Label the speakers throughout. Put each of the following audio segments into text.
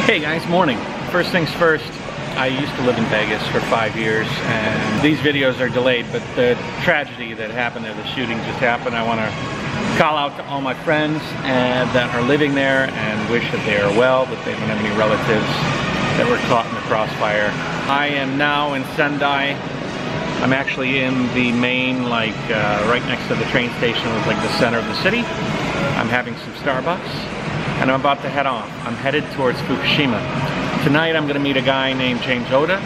Speaker 1: Hey guys, morning. First things first, I used to live in Vegas for 5 years and these videos are delayed, but the tragedy that happened there, the shooting just happened. I want to call out to all my friends that are living there and wish that they are well, that they don't have any relatives that were caught in the crossfire. I am now in Sendai. I'm actually in the main, right next to the train station, was like the center of the city. I'm having some Starbucks. And I'm about to head off. I'm headed towards Fukushima. Tonight I'm going to meet a guy named Jayoe.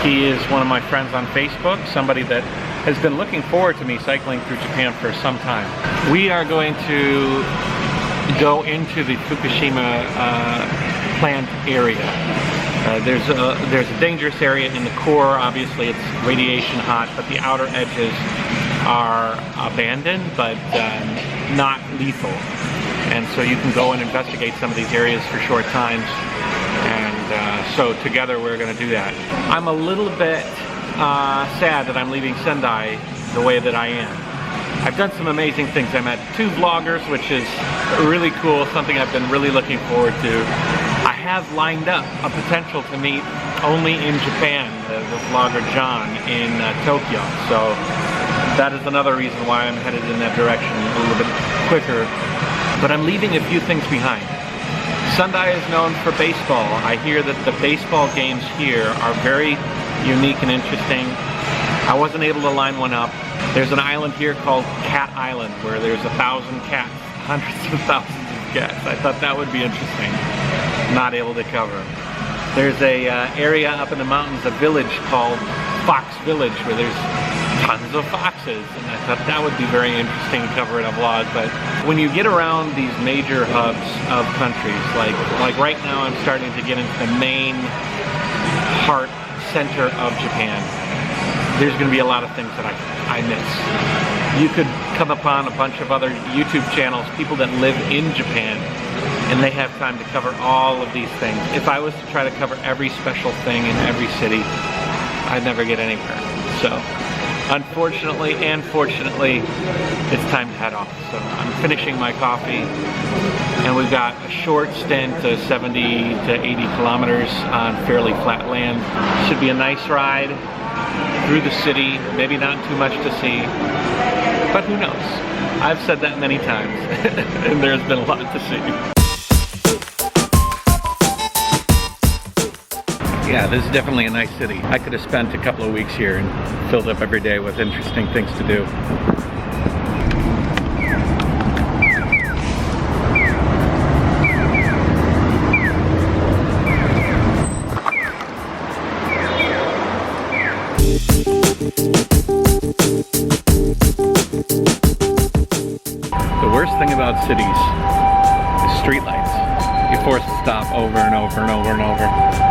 Speaker 1: He is one of my friends on Facebook, somebody that has been looking forward to me cycling through Japan for some time. We are going to go into the Fukushima plant area. There's a dangerous area in the core. Obviously it's radiation hot, but the outer edges are abandoned, but not lethal. And so you can go and investigate some of these areas for short times, and so together we're going to do that. I'm a little bit sad that I'm leaving Sendai the way that I am. I've done some amazing things. I met 2 vloggers, which is really cool, something I've been really looking forward to. I have lined up a potential to meet only in Japan, the vlogger John in Tokyo. So that is another reason why I'm headed in that direction a little bit quicker. But I'm leaving a few things behind. Sendai is known for baseball. I hear that the baseball games here are very unique and interesting. I wasn't able to line one up. There's an island here called Cat Island where there's 1,000 cats, hundreds of thousands of cats. I thought that would be interesting. Not able to cover. There's a area up in the mountains, a village called Fox Village, where there's tons of foxes, and I thought that would be very interesting to cover in a vlog. But when you get around these major hubs of countries, like right now I'm starting to get into the main heart center of Japan, there's going to be a lot of things that I miss. You could come upon a bunch of other YouTube channels, people that live in Japan, and they have time to cover all of these things. If I was to try to cover every special thing in every city, I'd never get anywhere. So unfortunately and fortunately, it's time to head off. So I'm finishing my coffee, and we've got a short stint of 70 to 80 kilometers on fairly flat land. Should be a nice ride through the city, maybe not too much to see, but who knows? I've said that many times, and there's been a lot to see. Yeah, this is definitely a nice city. I could have spent a couple of weeks here and filled up every day with interesting things to do. The worst thing about cities is streetlights. You're forced to stop over and over and over and over.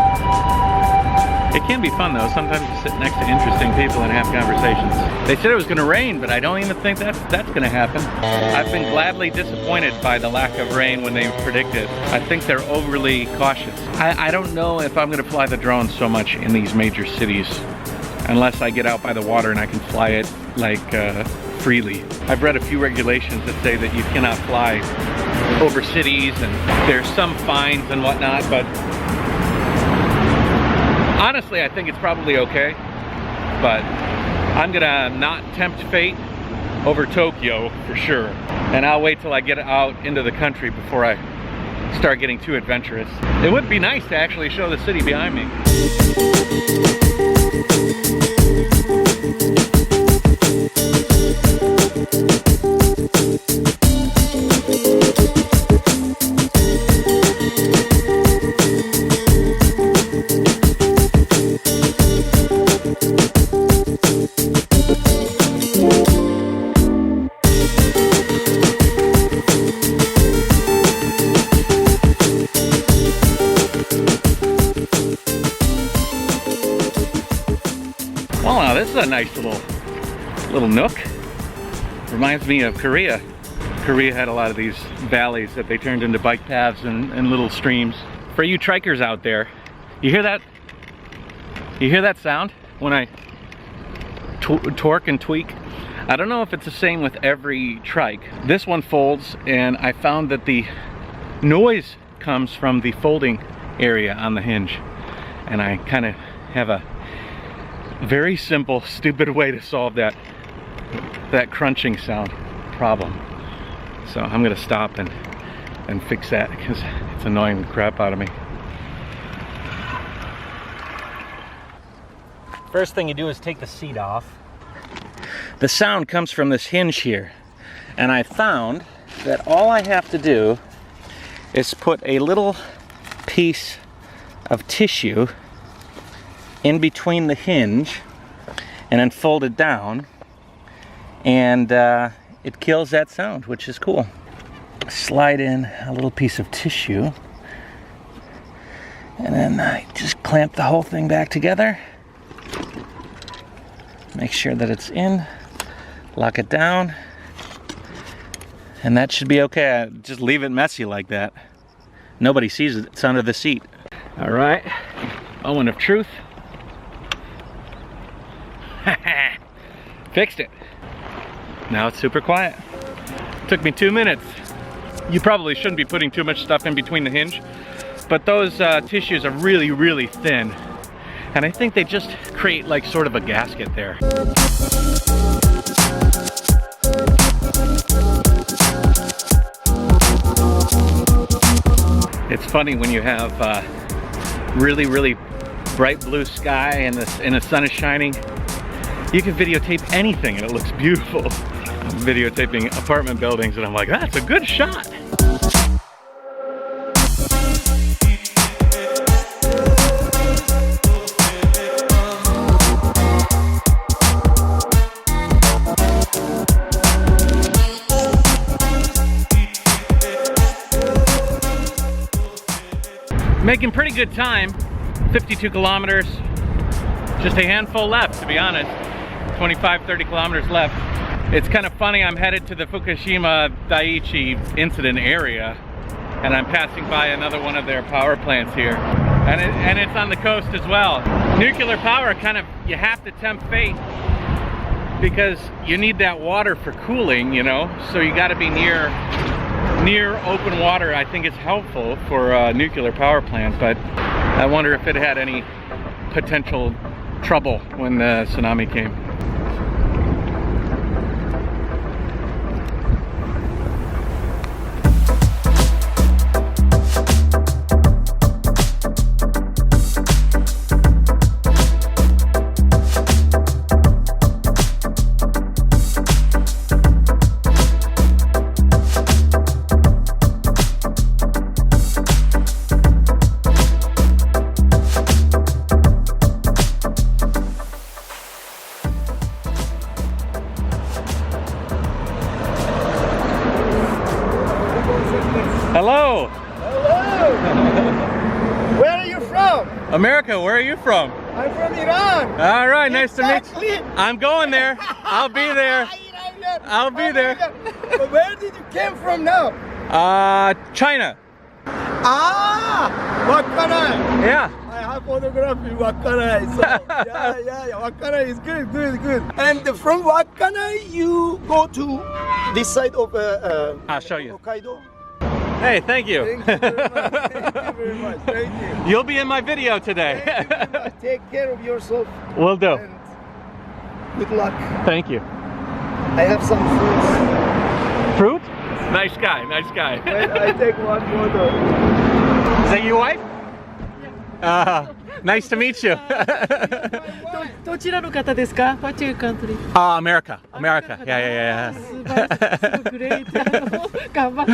Speaker 1: It can be fun though. Sometimes you sit next to interesting people and have conversations. They said it was going to rain, but I don't even think that's going to happen. I've been gladly disappointed by the lack of rain when they predict it. I think they're overly cautious. I don't know if I'm going to fly the drone so much in these major cities unless I get out by the water and I can fly it freely. I've read a few regulations that say that you cannot fly over cities, and there's some fines and whatnot, but honestly, I think it's probably okay, but I'm gonna not tempt fate over Tokyo for sure. And I'll wait till I get out into the country before I start getting too adventurous. It would be nice to actually show the city behind me. Oh, now this is a nice little nook. Reminds me of Korea. Korea had a lot of these valleys that they turned into bike paths and little streams. For you trikers out there, you hear that? You hear that sound when I torque and tweak? I don't know if it's the same with every trike. This one folds, and I found that the noise comes from the folding area on the hinge. And I kind of have a very simple, stupid way to solve that crunching sound problem. So I'm gonna stop and fix that because it's annoying the crap out of me. First thing you do is take the seat off. The sound comes from this hinge here. And I found that all I have to do is put a little piece of tissue in between the hinge and then fold it down, and it kills that sound, which is cool. Slide in a little piece of tissue, and then I just clamp the whole thing back together. Make sure that it's in, lock it down, and that should be okay. Just leave it messy like that. Nobody sees it, it's under the seat. All right, moment of truth. Fixed it. Now it's super quiet. Took me 2 minutes. You probably shouldn't be putting too much stuff in between the hinge, but those tissues are really, really thin. And I think they just create like sort of a gasket there. It's funny when you have really, really bright blue sky and the sun is shining. You can videotape anything and it looks beautiful. I'm videotaping apartment buildings and I'm like, that's a good shot. Making pretty good time, 52 kilometers, just a handful left to be honest, 25-30 kilometers left. It's kind of funny, I'm headed to the Fukushima Diaichi incident area and I'm passing by another one of their power plants here. And it's on the coast as well. Nuclear power, kind of, you have to tempt fate because you need that water for cooling, you know, so you got to be near open water. I think it's helpful for a nuclear power plant, but I wonder if it had any potential trouble when the tsunami came. Hello!
Speaker 2: Hello! Where are you from?
Speaker 1: America, where are you from?
Speaker 2: I'm from Iran.
Speaker 1: All right, nice to meet
Speaker 2: Exactly.
Speaker 1: you. I'm going there. I'll be there. I'll be there.
Speaker 2: But where did you came from now?
Speaker 1: China.
Speaker 2: Ah! Wakkanai.
Speaker 1: Yeah.
Speaker 2: I have photograph in Wakkanai. So, yeah. Wakkanai is good. And from Wakkanai, you go to this side of
Speaker 1: I'll show you.
Speaker 2: Hokkaido.
Speaker 1: Hey, thank you.
Speaker 2: Thank you very much. Thank you very much. Thank you.
Speaker 1: You'll be in my video today.
Speaker 2: Thank you very much. Take care of yourself.
Speaker 1: Will do.
Speaker 2: And good luck.
Speaker 1: Thank you.
Speaker 2: I have some fruits.
Speaker 1: Fruit? Nice guy, nice guy.
Speaker 2: Wait, I take one photo.
Speaker 1: Is that your wife? Nice to meet you.
Speaker 3: どちらの方ですか? What's your country?
Speaker 1: America. Yeah.
Speaker 3: すごくgreat. 頑張って。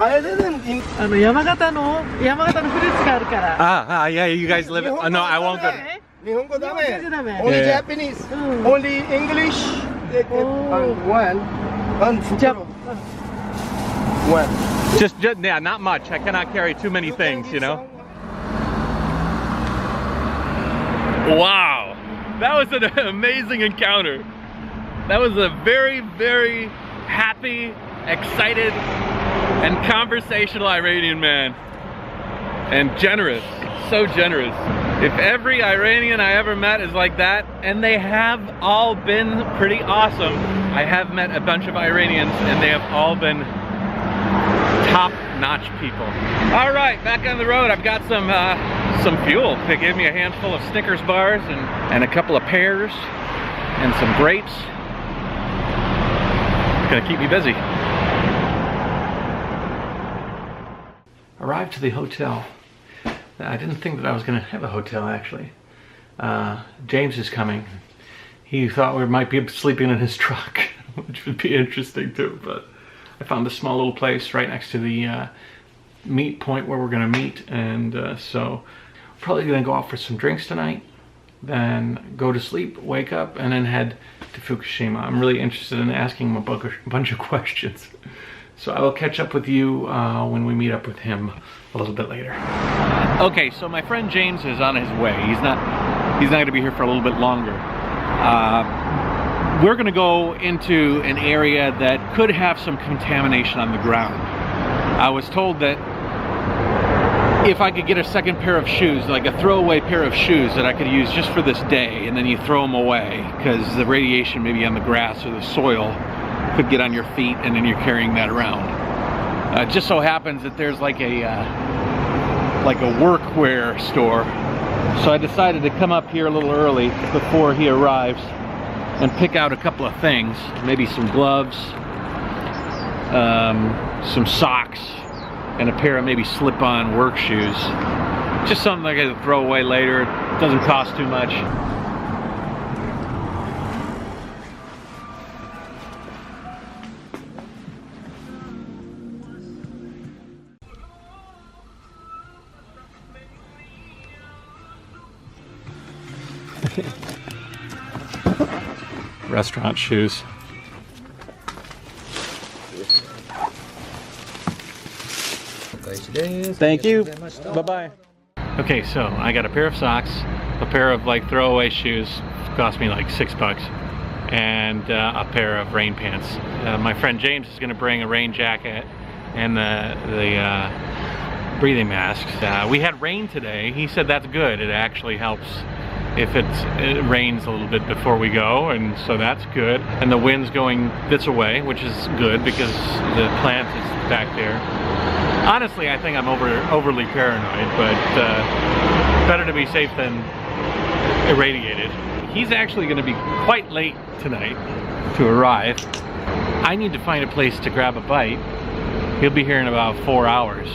Speaker 2: I didn't in
Speaker 3: 山形のフルーツがあるから。
Speaker 1: Yeah, you guys live. Oh, no, I won't go.
Speaker 2: 日本語ダメ。
Speaker 3: 日本語ダメ。
Speaker 2: Only Japanese. Only English. Take it. And one. And one.
Speaker 1: Just, yeah, not much. I cannot carry too many things, you know. Wow, that was an amazing encounter. That was a very, very happy, excited, and conversational Iranian man. And generous, so generous. If every Iranian I ever met is like that, and they have all been pretty awesome. I have met a bunch of Iranians and they have all been top-notch people. All right, back on the road. I've got some fuel. They gave me a handful of Snickers bars and a couple of pears and some grapes. It's gonna keep me busy. Arrived to the hotel. I didn't think that I was gonna have a hotel, actually. James is coming. He thought we might be sleeping in his truck, which would be interesting too, but I found a small little place right next to the meet point where we're gonna meet, and so probably gonna go out for some drinks tonight, then go to sleep, wake up, and then head to Fukushima. I'm really interested in asking him a bunch of questions. So I will catch up with you when we meet up with him a little bit later. Okay, so my friend James is on his way. He's not going to be here for a little bit longer. We're going to go into an area that could have some contamination on the ground. I was told that if I could get a second pair of shoes, like a throwaway pair of shoes that I could use just for this day, and then you throw them away because the radiation maybe on the grass or the soil could get on your feet, and then you're carrying that around. It just so happens that there's like a workwear store, so I decided to come up here a little early before he arrives and pick out a couple of things, maybe some gloves, some socks, and a pair of maybe slip-on work shoes. Just something I could throw away later. It doesn't cost too much. Restaurant shoes. Thank you. Bye-bye. Okay, so I got a pair of socks, a pair of like throwaway shoes, cost me like $6, and a pair of rain pants. My friend James is going to bring a rain jacket and the breathing masks. We had rain today. He said that's good. It actually helps if it rains a little bit before we go, and so that's good. And the wind's going this way, which is good because the plant is back there. Honestly, I think I'm overly paranoid, but better to be safe than irradiated. He's actually going to be quite late tonight to arrive. I need to find a place to grab a bite. He'll be here in about 4 hours.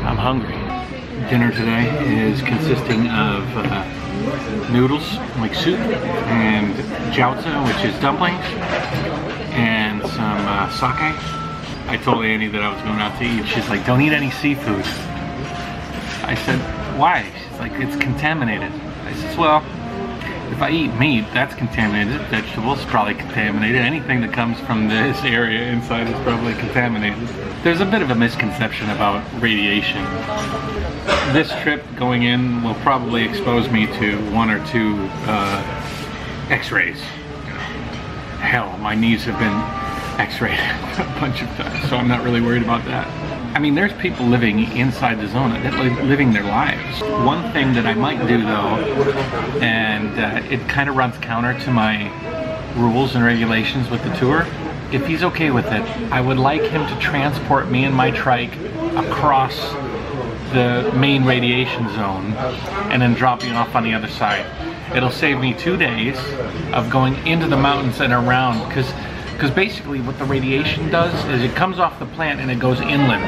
Speaker 1: I'm hungry. Dinner today is consisting of noodles, like soup, and jiaozi, which is dumplings, and some sake. I told Annie that I was going out to eat. She's like, don't eat any seafood. I said, why? She's like, it's contaminated. I said, well, if I eat meat, that's contaminated. Vegetables, probably contaminated. Anything that comes from this area inside is probably contaminated. There's a bit of a misconception about radiation. This trip going in will probably expose me to 1 or 2 x-rays. Hell, my knees have been x-rayed a bunch of times, so I'm not really worried about that. I mean, there's people living inside the zone, living their lives. One thing that I might do though, and it kind of runs counter to my rules and regulations with the tour, if he's okay with it, I would like him to transport me and my trike across the main radiation zone and then drop me off on the other side. It'll save me 2 days of going into the mountains and around, because basically what the radiation does is it comes off the plant and it goes inland.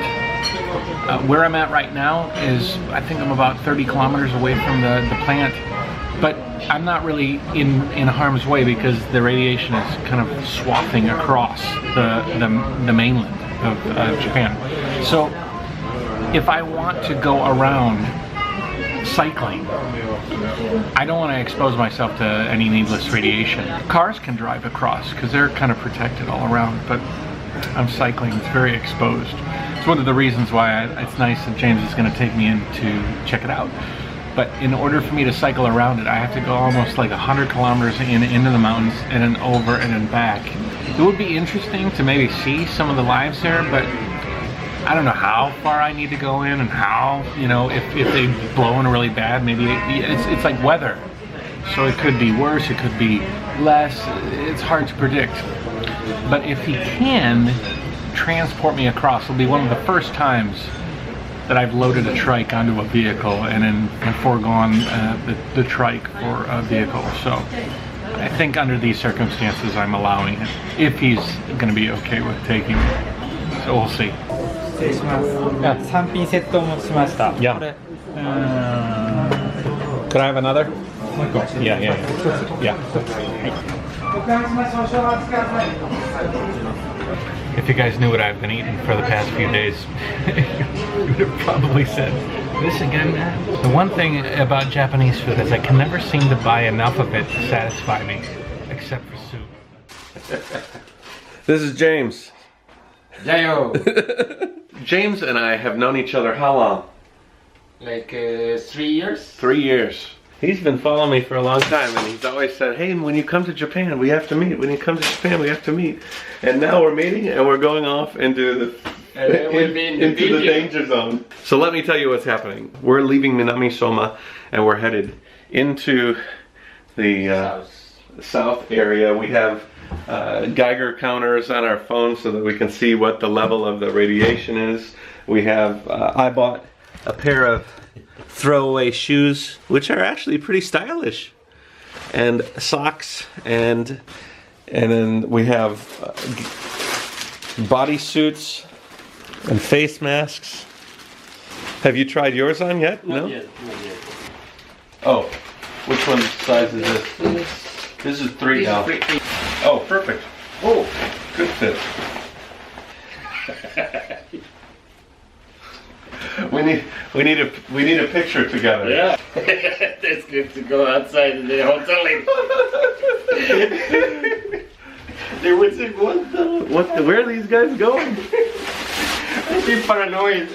Speaker 1: Where I'm at right now is, I think I'm about 30 kilometers away from the plant, but I'm not really in harm's way because the radiation is kind of swathing across the mainland of Japan. So if I want to go around cycling, I don't want to expose myself to any needless radiation. Cars can drive across because they're kind of protected all around, but I'm cycling, it's very exposed. It's one of the reasons why it's nice that James is going to take me in to check it out. But in order for me to cycle around it, I have to go almost like 100 kilometers into the mountains and then over and then back. It would be interesting to maybe see some of the lives there, but I don't know how far I need to go in and how, you know, if they blow in really bad, maybe it's like weather. So it could be worse, it could be less, it's hard to predict. But if he can, transport me across. It'll be one of the first times that I've loaded a trike onto a vehicle and foregone the trike for a vehicle. So I think under these circumstances I'm allowing him, if he's going to be okay with taking it. So we'll see.
Speaker 4: 失礼します。3品セットお持ちしました。
Speaker 1: Yeah.
Speaker 4: これ
Speaker 1: Could I have another?
Speaker 4: もう一個。
Speaker 1: Yeah, yeah, yeah.
Speaker 4: お借りしましょう。少々お待ちください。
Speaker 1: If you guys knew what I've been eating for the past few days, you would have probably said, this again, man? The one thing about Japanese food is I can never seem to buy enough of it to satisfy me, except for soup.
Speaker 5: This is James.
Speaker 6: Jayoe.
Speaker 5: James and I have known each other how long?
Speaker 6: Like 3 years?
Speaker 5: 3 years. He's been following me for a long time, and he's always said, hey, when you come to Japan, we have to meet. When you come to Japan, we have to meet. And now we're meeting, and we're going off into the danger zone. So let me tell you what's happening. We're leaving Minamisoma, and we're headed into the south area. We have Geiger counters on our phones so that we can see what the level of the radiation is. We have, I bought a pair of throwaway shoes, which are actually pretty stylish, and socks, and then we have body suits and face masks. Have you tried yours on yet?
Speaker 6: Not
Speaker 5: No?
Speaker 6: yet, not yet.
Speaker 5: Oh, which one size is this? This is 3 now. Oh, perfect. Oh, good fit. We need a picture together.
Speaker 6: Yeah, that's good to go outside in the hotel. They would say,
Speaker 5: Where are these guys going?
Speaker 6: I feel paranoid.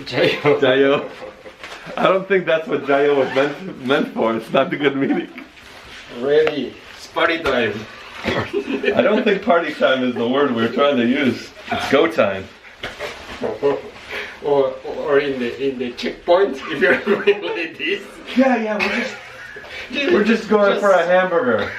Speaker 6: Jayoe.
Speaker 5: Jayoe. I don't think that's what Jayoe was meant for. It's not a good meaning.
Speaker 6: Really, it's party time.
Speaker 5: I don't think party time is the word we're trying to use. It's go time.
Speaker 6: or in the checkpoint if you're going like this.
Speaker 5: Yeah, we're just going for a hamburger.